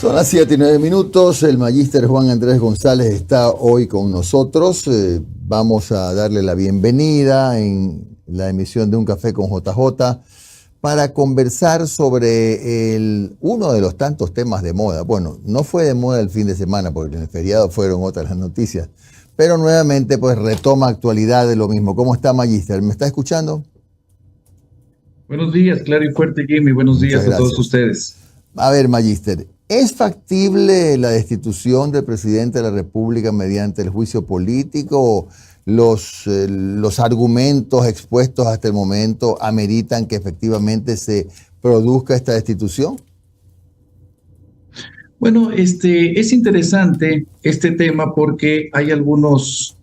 Son las 7:09. El magíster Juan Andrés González está hoy con nosotros. Vamos a darle la bienvenida en la emisión de Un Café con JJ para conversar sobre uno de los tantos temas de moda. Bueno, no fue de moda el fin de semana porque en el feriado fueron otras las noticias, pero nuevamente pues retoma actualidad de lo mismo. ¿Cómo está, magíster? ¿Me está escuchando? Buenos días, claro y fuerte, Jimmy. Buenos días a todos ustedes. A ver, magíster, ¿es factible la destitución del presidente de la República mediante el juicio político? ¿Los argumentos expuestos hasta el momento ameritan que efectivamente se produzca esta destitución? Bueno, es interesante este tema porque hay algunos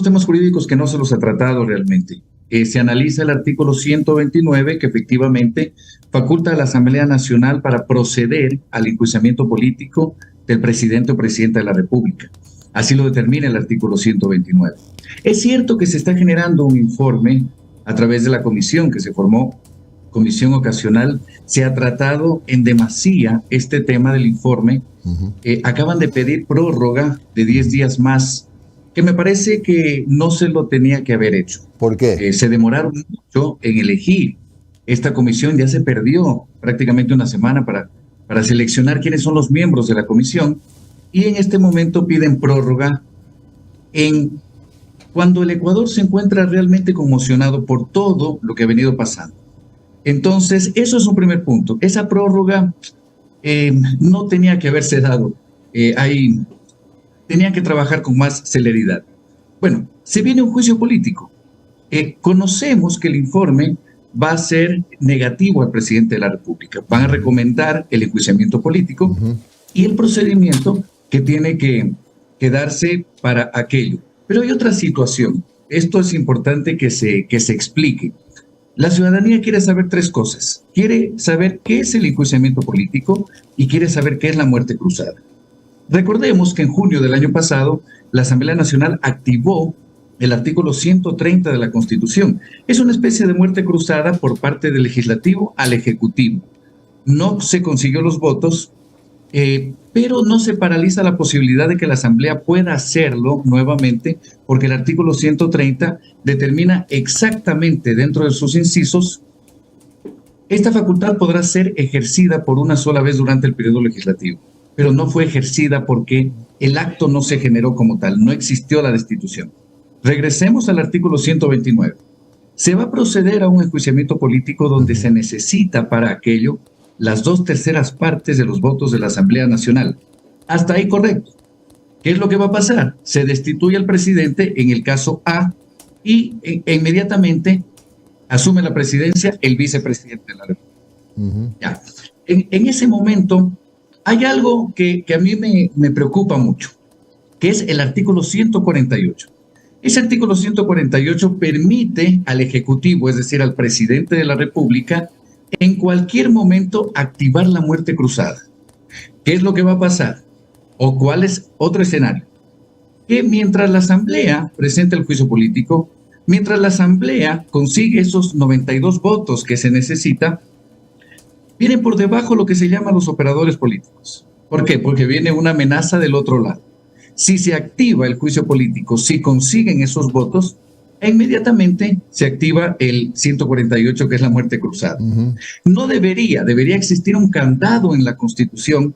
temas jurídicos que no se los ha tratado realmente. Se analiza el artículo 129 que efectivamente faculta a la Asamblea Nacional para proceder al enjuiciamiento político del presidente o presidenta de la República. Así lo determina el artículo 129. Es cierto que se está generando un informe a través de la comisión que se formó, comisión ocasional. Se ha tratado en demasía este tema del informe. Acaban de pedir prórroga de 10 días más, que me parece que no se lo tenía que haber hecho. ¿Por qué? Se demoraron mucho en elegir. Esta comisión ya se perdió prácticamente una semana para seleccionar quiénes son los miembros de la comisión, y en este momento piden prórroga cuando el Ecuador se encuentra realmente conmocionado por todo lo que ha venido pasando. Entonces, eso es un primer punto. Esa prórroga no tenía que haberse dado. Tenían que trabajar con más celeridad. Bueno, se viene un juicio político. Conocemos que el informe va a ser negativo al presidente de la República. Van a recomendar el enjuiciamiento político y el procedimiento que tiene que darse para aquello. Pero hay otra situación. Esto es importante que se explique. La ciudadanía quiere saber tres cosas. Quiere saber qué es el enjuiciamiento político y quiere saber qué es la muerte cruzada. Recordemos que en junio del año pasado, la Asamblea Nacional activó el artículo 130 de la Constitución. Es una especie de muerte cruzada por parte del Legislativo al Ejecutivo. No se consiguió los votos, pero no se paraliza la posibilidad de que la Asamblea pueda hacerlo nuevamente, porque el artículo 130 determina exactamente dentro de sus incisos: esta facultad podrá ser ejercida por una sola vez durante el periodo legislativo, pero no fue ejercida porque el acto no se generó como tal, no existió la destitución. Regresemos al artículo 129. Se va a proceder a un enjuiciamiento político donde se necesita para aquello las 2/3 partes de los votos de la Asamblea Nacional. Hasta ahí correcto. ¿Qué es lo que va a pasar? Se destituye al presidente en el caso A y inmediatamente asume la presidencia el vicepresidente de la República. Ya. En ese momento hay algo que a mí me preocupa mucho, que es el artículo 148. Ese artículo 148 permite al Ejecutivo, es decir, al presidente de la República, en cualquier momento activar la muerte cruzada. ¿Qué es lo que va a pasar? ¿O cuál es otro escenario? Que mientras la Asamblea presenta el juicio político, mientras la Asamblea consigue esos 92 votos que se necesita, vienen por debajo lo que se llaman los operadores políticos. ¿Por qué? Porque viene una amenaza del otro lado. Si se activa el juicio político, si consiguen esos votos, inmediatamente se activa el 148, que es la muerte cruzada. No debería existir un candado en la Constitución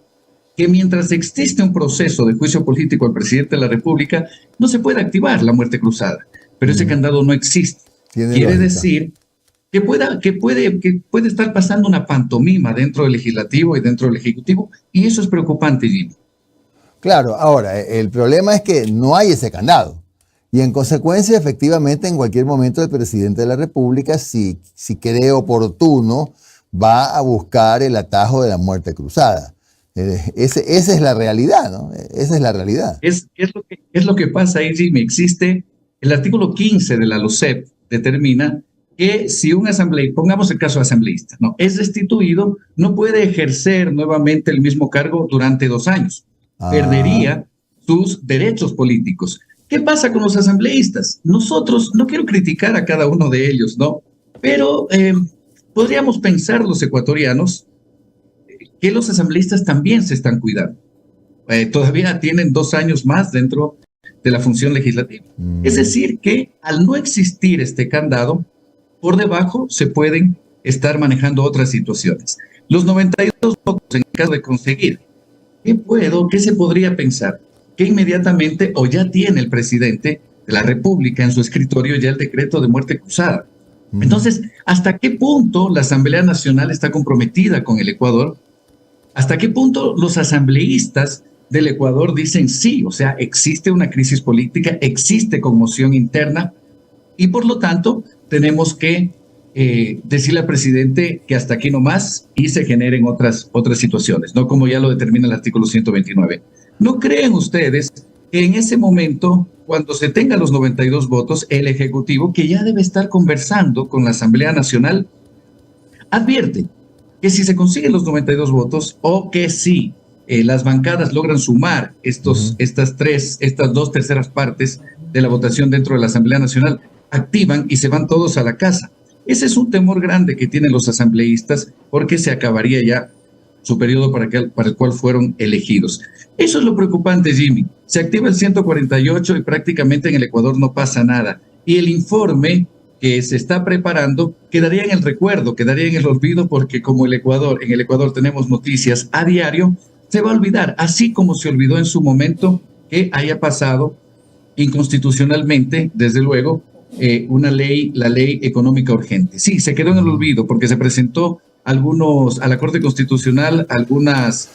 que mientras existe un proceso de juicio político al presidente de la República, no se puede activar la muerte cruzada. Pero ese candado no existe. Quiere decir que puede estar pasando una pantomima dentro del Legislativo y dentro del Ejecutivo, y eso es preocupante, Jimmy. Claro, ahora, el problema es que no hay ese candado. Y en consecuencia, efectivamente, en cualquier momento el presidente de la República, si cree oportuno, va a buscar el atajo de la muerte cruzada. Esa es la realidad, ¿no? Esa es la realidad. Es lo que pasa ahí, Jimmy. Existe el artículo 15 de la LOCEP, determina que si un asambleísta, pongamos el caso de asambleísta, ¿no?, es destituido, no puede ejercer nuevamente el mismo cargo durante 2 años. Perdería sus derechos políticos. ¿Qué pasa con los asambleístas? Nosotros, no quiero criticar a cada uno de ellos, ¿no? Pero podríamos pensar los ecuatorianos que los asambleístas también se están cuidando. Todavía tienen 2 años más dentro de la función legislativa. Es decir, que al no existir este candado, por debajo se pueden estar manejando otras situaciones. Los 92 votos en caso de conseguir, ¿qué se podría pensar? Que inmediatamente, o ya tiene el presidente de la República en su escritorio ya el decreto de muerte cruzada. Entonces, ¿hasta qué punto la Asamblea Nacional está comprometida con el Ecuador? ¿Hasta qué punto los asambleístas del Ecuador dicen sí? O sea, existe una crisis política, existe conmoción interna y por lo tanto tenemos que decirle al presidente que hasta aquí nomás y se generen otras situaciones, no como ya lo determina el artículo 129. ¿No creen ustedes que en ese momento, cuando se tengan los 92 votos, el Ejecutivo, que ya debe estar conversando con la Asamblea Nacional, advierte que si se consiguen los 92 votos o que si las bancadas logran sumar estas 2/3 partes de la votación dentro de la Asamblea Nacional, activan y se van todos a la casa? Ese es un temor grande que tienen los asambleístas porque se acabaría ya su periodo para el cual fueron elegidos. Eso es lo preocupante, Jimmy. Se activa el 148 y prácticamente en el Ecuador no pasa nada. Y el informe que se está preparando quedaría en el recuerdo, quedaría en el olvido, porque como en el Ecuador tenemos noticias a diario, se va a olvidar, así como se olvidó en su momento que haya pasado inconstitucionalmente, desde luego, la ley económica urgente. Sí, se quedó en el olvido porque se presentó a la Corte Constitucional algunos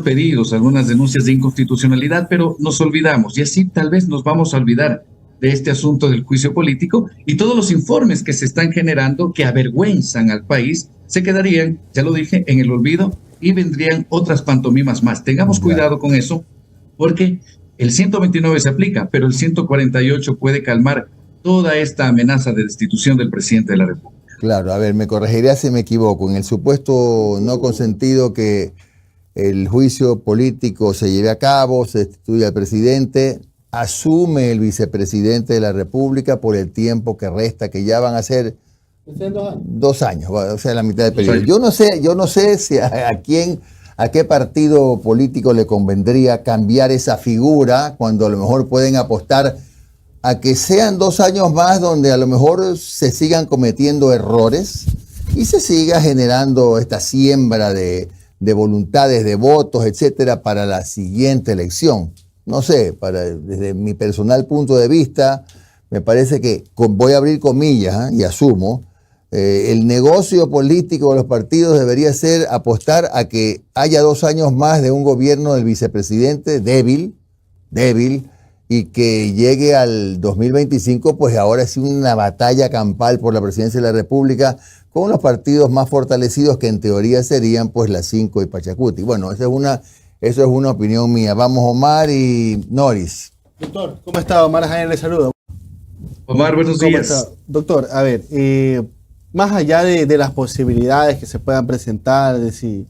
pedidos, algunas denuncias de inconstitucionalidad, pero nos olvidamos y así tal vez nos vamos a olvidar de este asunto del juicio político y todos los informes que se están generando que avergüenzan al país se quedarían, ya lo dije, en el olvido y vendrían otras pantomimas más. Tengamos cuidado con eso porque el 129 se aplica, pero el 148 puede calmar toda esta amenaza de destitución del presidente de la República. Claro, a ver, me corregirá si me equivoco. En el supuesto no consentido que el juicio político se lleve a cabo, se destituya al presidente, asume el vicepresidente de la República por el tiempo que resta, que ya van a ser 2 años, o sea, la mitad del periodo. Yo no sé si a qué partido político le convendría cambiar esa figura cuando a lo mejor pueden apostar a que sean 2 años más donde a lo mejor se sigan cometiendo errores y se siga generando esta siembra de voluntades, de votos, etcétera, para la siguiente elección. No sé, desde mi personal punto de vista, me parece que, voy a abrir comillas, y asumo, el negocio político de los partidos debería ser apostar a que haya 2 años más de un gobierno del vicepresidente débil, y que llegue al 2025, pues ahora sí una batalla campal por la presidencia de la República con los partidos más fortalecidos que en teoría serían pues la 5 y Pachacuti. Bueno, eso es una opinión mía. Vamos, Omar y Noris. Doctor, ¿cómo está? Omar Jaén le saluda. Omar, buenos días. Doctor, a ver, más allá de las posibilidades que se puedan presentar, de si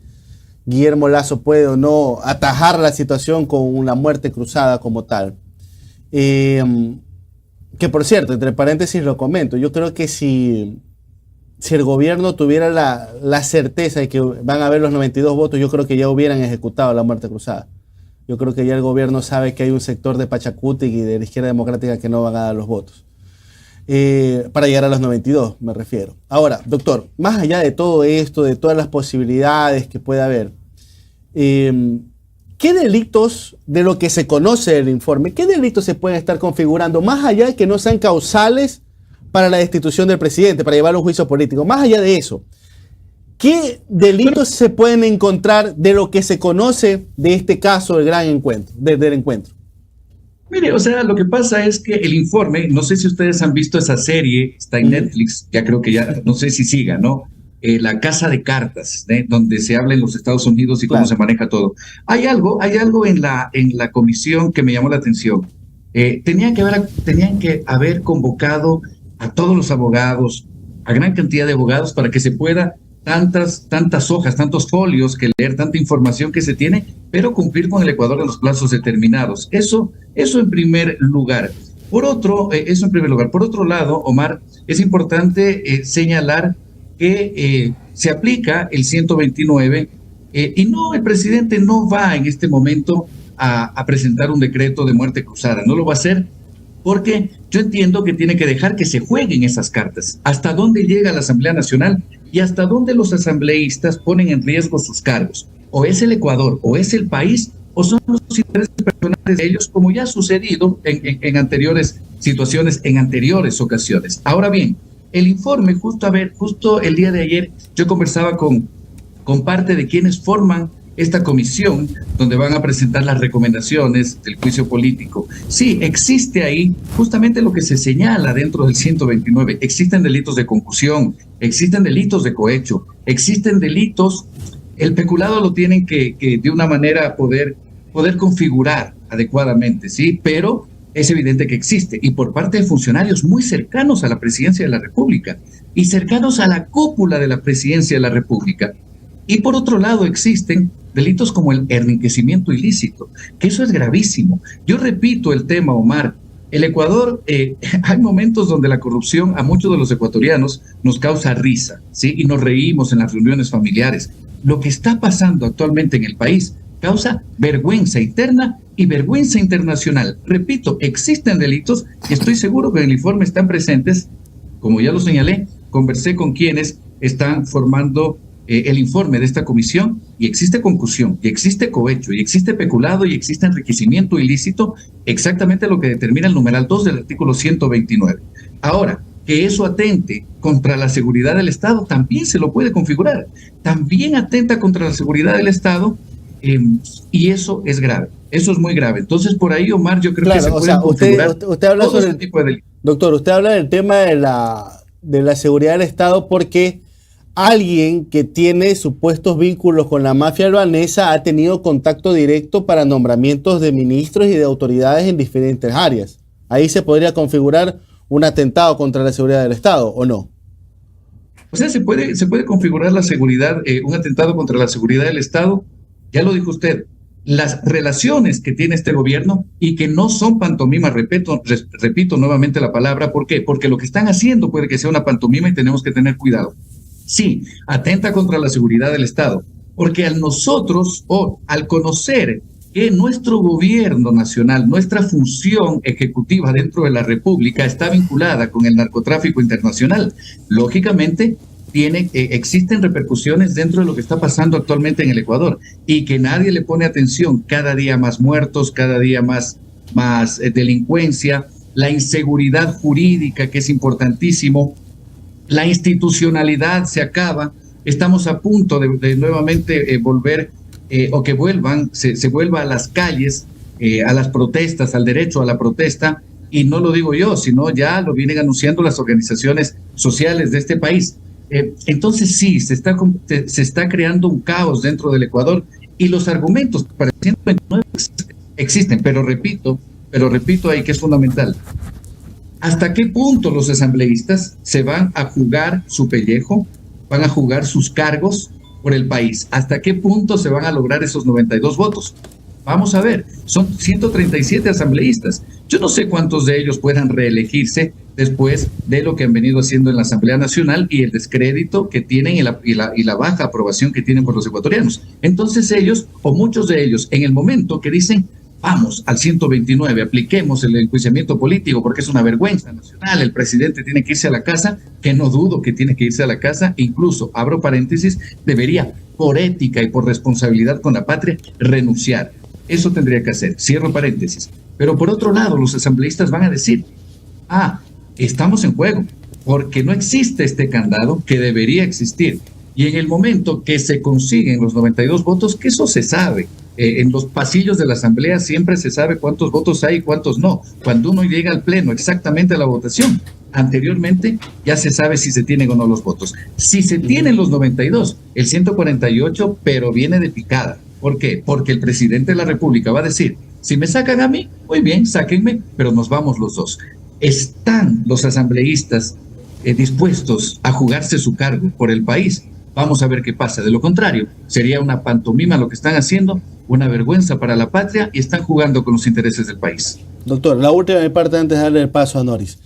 Guillermo Lasso puede o no atajar la situación con una muerte cruzada como tal, que por cierto, entre paréntesis lo comento, yo creo que si el gobierno tuviera la certeza de que van a haber los 92 votos, yo creo que ya hubieran ejecutado la muerte cruzada. Yo creo que ya el gobierno sabe que hay un sector de Pachacuti y de la izquierda democrática que no van a dar los votos. Para llegar a los 92, me refiero. Ahora, doctor, más allá de todo esto, de todas las posibilidades que pueda haber, ¿qué delitos, de lo que se conoce del informe, qué delitos se pueden estar configurando, más allá de que no sean causales para la destitución del presidente, para llevar a un juicio político? Más allá de eso, ¿qué delitos se pueden encontrar de lo que se conoce de este caso del gran encuentro, del encuentro? Mire, o sea, lo que pasa es que el informe, no sé si ustedes han visto esa serie, está en Netflix, ya creo que ya, no sé si siga, ¿no? La Casa de Cartas, donde se habla en los Estados Unidos y cómo se maneja todo. Hay algo en la comisión que me llamó la atención. Tenían que haber convocado a todos los abogados, a gran cantidad de abogados, para que se pueda tantas hojas, tantos folios que leer, tanta información que se tiene, pero cumplir con el Ecuador en los plazos determinados. Eso en primer lugar. Por otro lado, Omar, es importante señalar que se aplica el 129 Y no, el presidente no va en este momento a presentar un decreto de muerte cruzada, no lo va a hacer porque yo entiendo que tiene que dejar que se jueguen esas cartas. ¿Hasta dónde llega la Asamblea Nacional y hasta dónde los asambleístas ponen en riesgo sus cargos? O es el Ecuador, o es el país, o son los intereses personales de ellos, como ya ha sucedido en anteriores situaciones, en anteriores ocasiones. Ahora bien, el informe, justo el día de ayer, yo conversaba con parte de quienes forman esta comisión donde van a presentar las recomendaciones del juicio político. Sí, existe ahí justamente lo que se señala dentro del 129. Existen delitos de concusión, existen delitos de cohecho, existen delitos, el peculado lo tienen que de una manera poder configurar adecuadamente, ¿sí? Pero es evidente que existe, y por parte de funcionarios muy cercanos a la presidencia de la República y cercanos a la cúpula de la presidencia de la República. Y por otro lado existen delitos como el enriquecimiento ilícito, que eso es gravísimo. Yo repito el tema, Omar. El Ecuador, hay momentos donde la corrupción a muchos de los ecuatorianos nos causa risa, ¿sí? Y nos reímos en las reuniones familiares. Lo que está pasando actualmente en el país causa vergüenza interna y vergüenza internacional. Repito, existen delitos y estoy seguro que en el informe están presentes, como ya lo señalé, conversé con quienes están formando el informe de esta comisión, y existe concusión, y existe cohecho, y existe peculado, y existe enriquecimiento ilícito, exactamente lo que determina el numeral 2 del artículo 129. Ahora, que eso atente contra la seguridad del Estado, también se lo puede configurar. También atenta contra la seguridad del Estado, y eso es grave. Eso es muy grave. Entonces, por ahí, Omar, yo creo que se puede configurar usted habla todo sobre este tipo de delitos. Doctor, usted habla del tema de la seguridad del Estado porque alguien que tiene supuestos vínculos con la mafia albanesa ha tenido contacto directo para nombramientos de ministros y de autoridades en diferentes áreas. Ahí se podría configurar un atentado contra la seguridad del Estado, ¿o no? O sea, se puede configurar la seguridad, un atentado contra la seguridad del Estado. Ya lo dijo usted, las relaciones que tiene este gobierno y que no son pantomima, repito nuevamente la palabra, ¿por qué? Porque lo que están haciendo puede que sea una pantomima y tenemos que tener cuidado. Sí, atenta contra la seguridad del Estado, porque al conocer que nuestro gobierno nacional, nuestra función ejecutiva dentro de la República está vinculada con el narcotráfico internacional, lógicamente existen repercusiones dentro de lo que está pasando actualmente en el Ecuador y que nadie le pone atención. Cada día más muertos, cada día más delincuencia, la inseguridad jurídica, que es importantísimo. La institucionalidad se acaba, estamos a punto de nuevamente volver o que se vuelva a las calles, a las protestas, al derecho a la protesta, y no lo digo yo, sino ya lo vienen anunciando las organizaciones sociales de este país. Entonces sí, se está creando un caos dentro del Ecuador y los argumentos para el 129 existen, pero repito ahí que es fundamental. ¿Hasta qué punto los asambleístas se van a jugar su pellejo, van a jugar sus cargos por el país? ¿Hasta qué punto se van a lograr esos 92 votos? Vamos a ver, son 137 asambleístas. Yo no sé cuántos de ellos puedan reelegirse después de lo que han venido haciendo en la Asamblea Nacional y el descrédito que tienen y la baja aprobación que tienen por los ecuatorianos. Entonces ellos, o muchos de ellos, en el momento que dicen, vamos al 129, apliquemos el enjuiciamiento político porque es una vergüenza nacional, el presidente tiene que irse a la casa, que no dudo que tiene que irse a la casa, incluso, abro paréntesis, debería, por ética y por responsabilidad con la patria, renunciar. Eso tendría que hacer, cierro paréntesis. Pero por otro lado, los asambleístas van a decir, estamos en juego, porque no existe este candado que debería existir. Y en el momento que se consiguen los 92 votos, que eso se sabe, en los pasillos de la Asamblea siempre se sabe cuántos votos hay y cuántos no. Cuando uno llega al Pleno exactamente a la votación, anteriormente ya se sabe si se tienen o no los votos. Si se tienen los 92, el 148, pero viene de picada. ¿Por qué? Porque el presidente de la República va a decir, si me sacan a mí, muy bien, sáquenme, pero nos vamos los dos. ¿Están los asambleístas dispuestos a jugarse su cargo por el país? Vamos a ver qué pasa. De lo contrario, sería una pantomima lo que están haciendo, una vergüenza para la patria y están jugando con los intereses del país. Doctor, la última parte antes de darle el paso a Noris.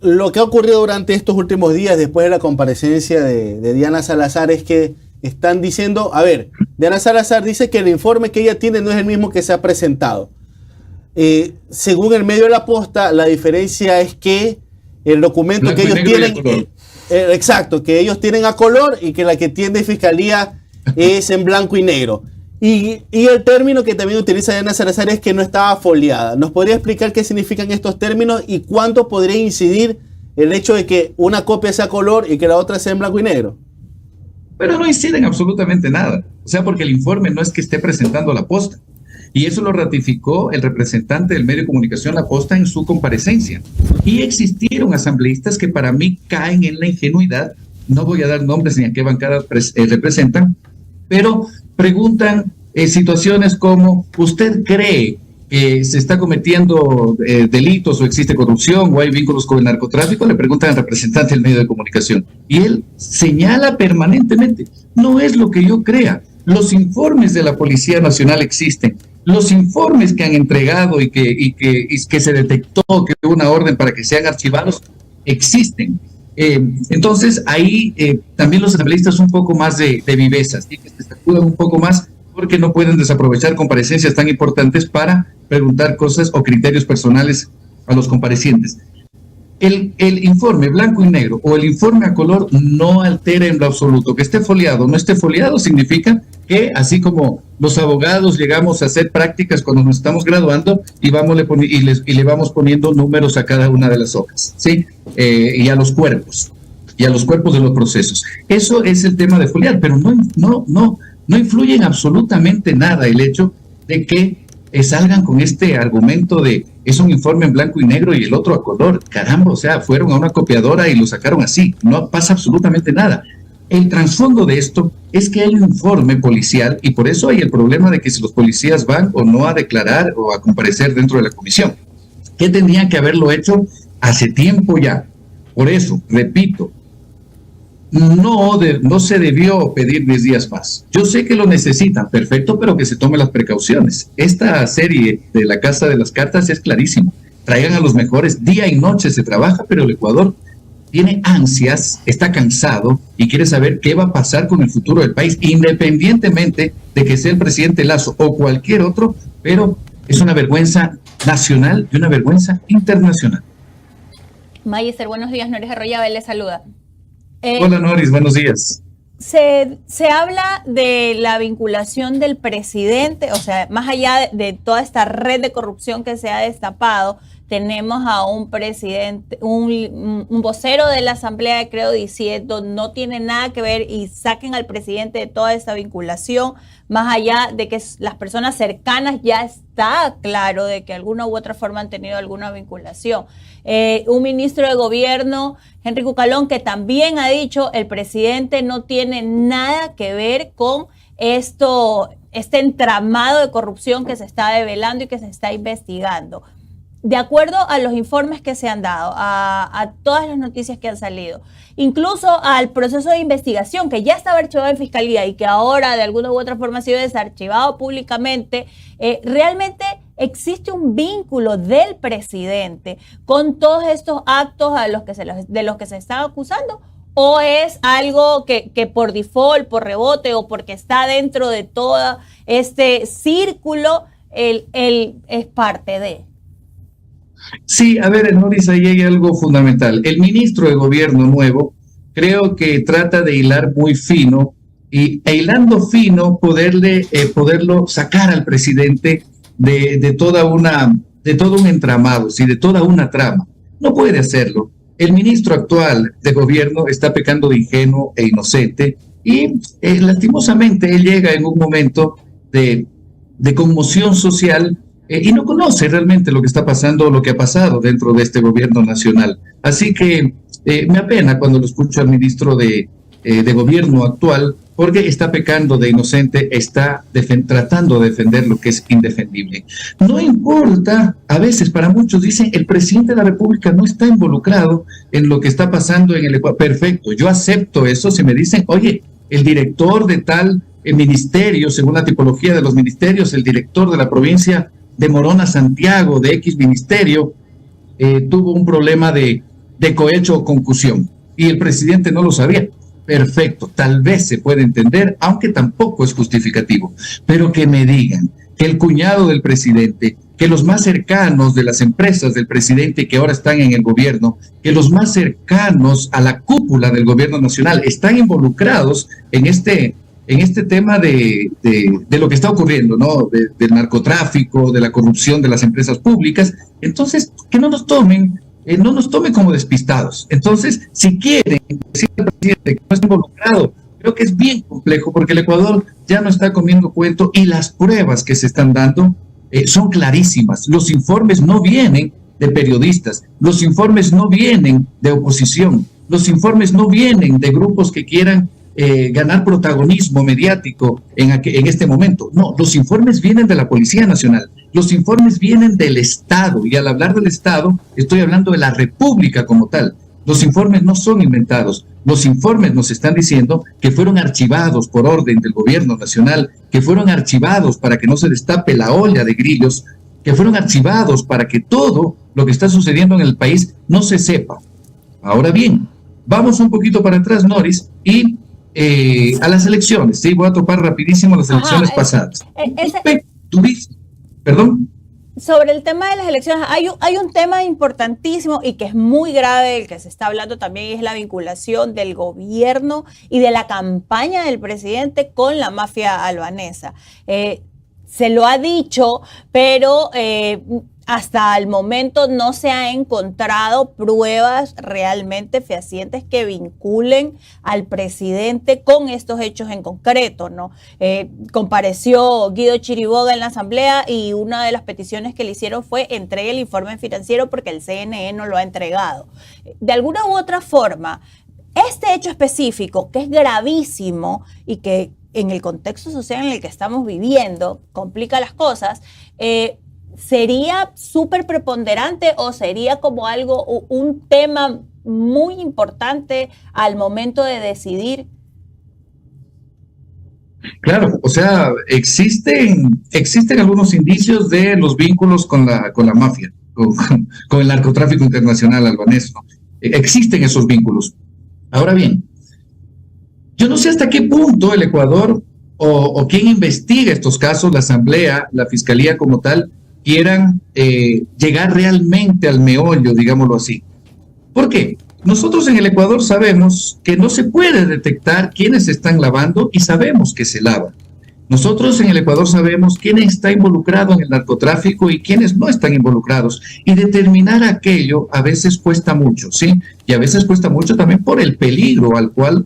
Lo que ha ocurrido durante estos últimos días después de la comparecencia de Diana Salazar es que están diciendo, a ver, Diana Salazar dice que el informe que ella tiene no es el mismo que se ha presentado. Según el medio de La Posta, la diferencia es que el documento blanco que ellos tienen, exacto, que ellos tienen a color y que la que tiene Fiscalía es en blanco y negro. Y el término que también utiliza Diana Salazar es que no estaba foliada. ¿Nos podría explicar qué significan estos términos y cuánto podría incidir el hecho de que una copia sea color y que la otra sea en blanco y negro? Pero no inciden absolutamente nada. O sea, porque el informe no es que esté presentando La Posta. Y eso lo ratificó el representante del medio de comunicación La Posta en su comparecencia. Y existieron asambleístas que para mí caen en la ingenuidad, no voy a dar nombres ni a qué bancada representan, pero preguntan situaciones como, ¿usted cree que se está cometiendo delitos o existe corrupción o hay vínculos con el narcotráfico? Le preguntan al representante del medio de comunicación. Y él señala permanentemente, no es lo que yo crea. Los informes de la Policía Nacional existen. Los informes que han entregado y que se detectó que hubo una orden para que sean archivados existen. Entonces ahí también los asambleístas un poco más de viveza, ¿sí? Que se sacudan un poco más porque no pueden desaprovechar comparecencias tan importantes para preguntar cosas o criterios personales a los comparecientes. El informe blanco y negro o el informe a color no altera en lo absoluto. Que esté foliado o no esté foliado significa que así como los abogados llegamos a hacer prácticas cuando nos estamos graduando y le vamos poniendo números a cada una de las hojas, ¿sí? Y a los cuerpos de los procesos. Eso es el tema de foliar, pero no influye en absolutamente nada el hecho de que salgan con este argumento de es un informe en blanco y negro y el otro a color. Caramba, o sea, fueron a una copiadora y lo sacaron así. No pasa absolutamente nada. El trasfondo de esto es que hay un informe policial y por eso hay el problema de que si los policías van o no a declarar o a comparecer dentro de la comisión, que tendrían que haberlo hecho hace tiempo ya. Por eso, repito, no se debió pedir 10 días más. Yo sé que lo necesitan, perfecto, pero que se tomen las precauciones. Esta serie de la Casa de las Cartas es clarísimo. Traigan a los mejores, día y noche se trabaja, pero el Ecuador tiene ansias, está cansado y quiere saber qué va a pasar con el futuro del país, independientemente de que sea el presidente Lasso o cualquier otro, pero es una vergüenza nacional y una vergüenza internacional. Magister, buenos días. Noris Arroyave le saluda. Hola Noris, buenos días. Se habla de la vinculación del presidente, o sea, más allá de toda esta red de corrupción que se ha destapado, tenemos a un presidente, un vocero de la Asamblea de Creo diciendo no tiene nada que ver y saquen al presidente de toda esta vinculación, más allá de que las personas cercanas ya está claro de que alguna u otra forma han tenido alguna vinculación. Un ministro de gobierno, Henry Cucalón, que también ha dicho el presidente no tiene nada que ver con este entramado de corrupción que se está develando y que se está investigando. De acuerdo a los informes que se han dado, a todas las noticias que han salido, incluso al proceso de investigación que ya estaba archivado en Fiscalía y que ahora de alguna u otra forma ha sido desarchivado públicamente, realmente existe un vínculo del presidente con todos estos actos de los que se está acusando, o es algo que por default, por rebote o porque está dentro de todo este círculo, él es parte de. Sí, a ver, Noris, ahí hay algo fundamental. El ministro de gobierno nuevo creo que trata de hilar muy fino y hilando fino poderlo sacar al presidente de todo un entramado, ¿sí? De toda una trama. No puede hacerlo. El ministro actual de gobierno está pecando de ingenuo e inocente y lastimosamente él llega en un momento de conmoción social y no conoce realmente lo que está pasando o lo que ha pasado dentro de este gobierno nacional. Así que me apena cuando lo escucho al ministro de gobierno actual, porque está pecando de inocente, está tratando de defender lo que es indefendible. No importa, a veces para muchos dicen, el presidente de la República no está involucrado en lo que está pasando en el Ecuador. Perfecto, yo acepto eso si me dicen, oye, el director de tal ministerio, según la tipología de los ministerios, el director de la provincia de Morona, Santiago, de X ministerio, tuvo un problema de cohecho o concusión y el presidente no lo sabía. perfecto, tal vez se puede entender, aunque tampoco es justificativo, pero que me digan que el cuñado del presidente, que los más cercanos de las empresas del presidente que ahora están en el gobierno, que los más cercanos a la cúpula del gobierno nacional están involucrados en este tema de lo que está ocurriendo, ¿no? Del narcotráfico, de la corrupción de las empresas públicas. Entonces, que no nos tomen como despistados. Entonces, si quieren decir al presidente que no está involucrado, creo que es bien complejo, porque el Ecuador ya no está comiendo cuento y las pruebas que se están dando son clarísimas. Los informes no vienen de periodistas, los informes no vienen de oposición, los informes no vienen de grupos que quieran ganar protagonismo mediático en este momento. No, los informes vienen de la Policía Nacional, los informes vienen del Estado, y al hablar del Estado estoy hablando de la República como tal. Los informes no son inventados, los informes nos están diciendo que fueron archivados por orden del gobierno nacional, que fueron archivados para que no se destape la olla de grillos, que fueron archivados para que todo lo que está sucediendo en el país no se sepa. Ahora bien, vamos un poquito para atrás, Noris, y a las elecciones, ¿sí? Voy a topar rapidísimo las elecciones pasadas. Perdón. Sobre el tema de las elecciones, hay un tema importantísimo y que es muy grave, del que se está hablando también, y es la vinculación del gobierno y de la campaña del presidente con la mafia albanesa. Se lo ha dicho, pero hasta el momento no se ha encontrado pruebas realmente fehacientes que vinculen al presidente con estos hechos en concreto, ¿no? Compareció Guido Chiriboga en la asamblea y una de las peticiones que le hicieron fue entregue el informe financiero porque el CNE no lo ha entregado. De alguna u otra forma, este hecho específico, que es gravísimo y que en el contexto social en el que estamos viviendo complica las cosas, ¿sería súper preponderante o sería como un tema muy importante al momento de decidir? Claro, o sea, existen algunos indicios de los vínculos con la mafia, con el narcotráfico internacional albanés, ¿no? Existen esos vínculos. Ahora bien, yo no sé hasta qué punto el Ecuador o quien investiga estos casos, la Asamblea, la Fiscalía como tal, quieran llegar realmente al meollo, digámoslo así. ¿Por qué? Nosotros en el Ecuador sabemos que no se puede detectar quiénes están lavando y sabemos que se lavan. Nosotros en el Ecuador sabemos quién está involucrado en el narcotráfico y quiénes no están involucrados. Y determinar aquello a veces cuesta mucho, ¿sí? Y a veces cuesta mucho también por el peligro al cual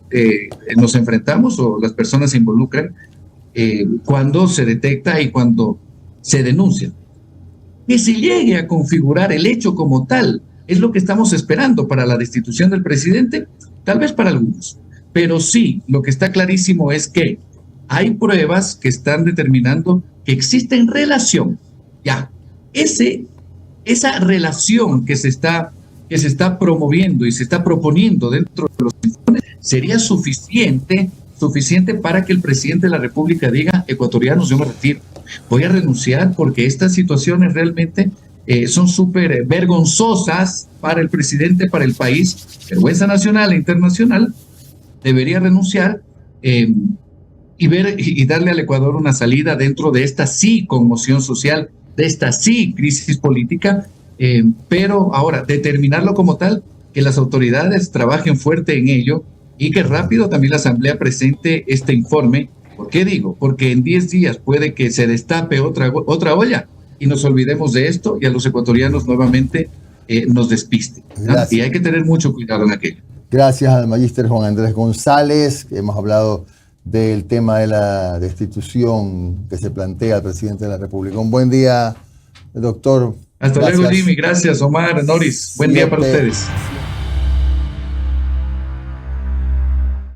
nos enfrentamos o las personas se involucran cuando se detecta y cuando se denuncia. Que se llegue a configurar el hecho como tal es lo que estamos esperando para la destitución del presidente, tal vez para algunos. Pero sí, lo que está clarísimo es que hay pruebas que están determinando que existe relación. Ya, esa relación que se está promoviendo y se está proponiendo dentro de los informes sería suficiente para que el presidente de la República diga: ecuatorianos, yo me retiro, voy a renunciar porque estas situaciones realmente son súper vergonzosas para el presidente, para el país, vergüenza nacional e internacional, debería renunciar y darle al Ecuador una salida dentro de esta sí conmoción social, de esta sí crisis política, pero ahora determinarlo como tal, que las autoridades trabajen fuerte en ello y que rápido también la Asamblea presente este informe. ¿Por qué digo? Porque en 10 días puede que se destape otra olla y nos olvidemos de esto y a los ecuatorianos nuevamente nos despiste, ¿no? Y hay que tener mucho cuidado en aquello. Gracias al magíster Juan Andrés González. Hemos hablado del tema de la destitución que se plantea al presidente de la República. Un buen día, doctor. Hasta luego, Jimmy. Gracias, Omar, Noris. Buen día para ustedes.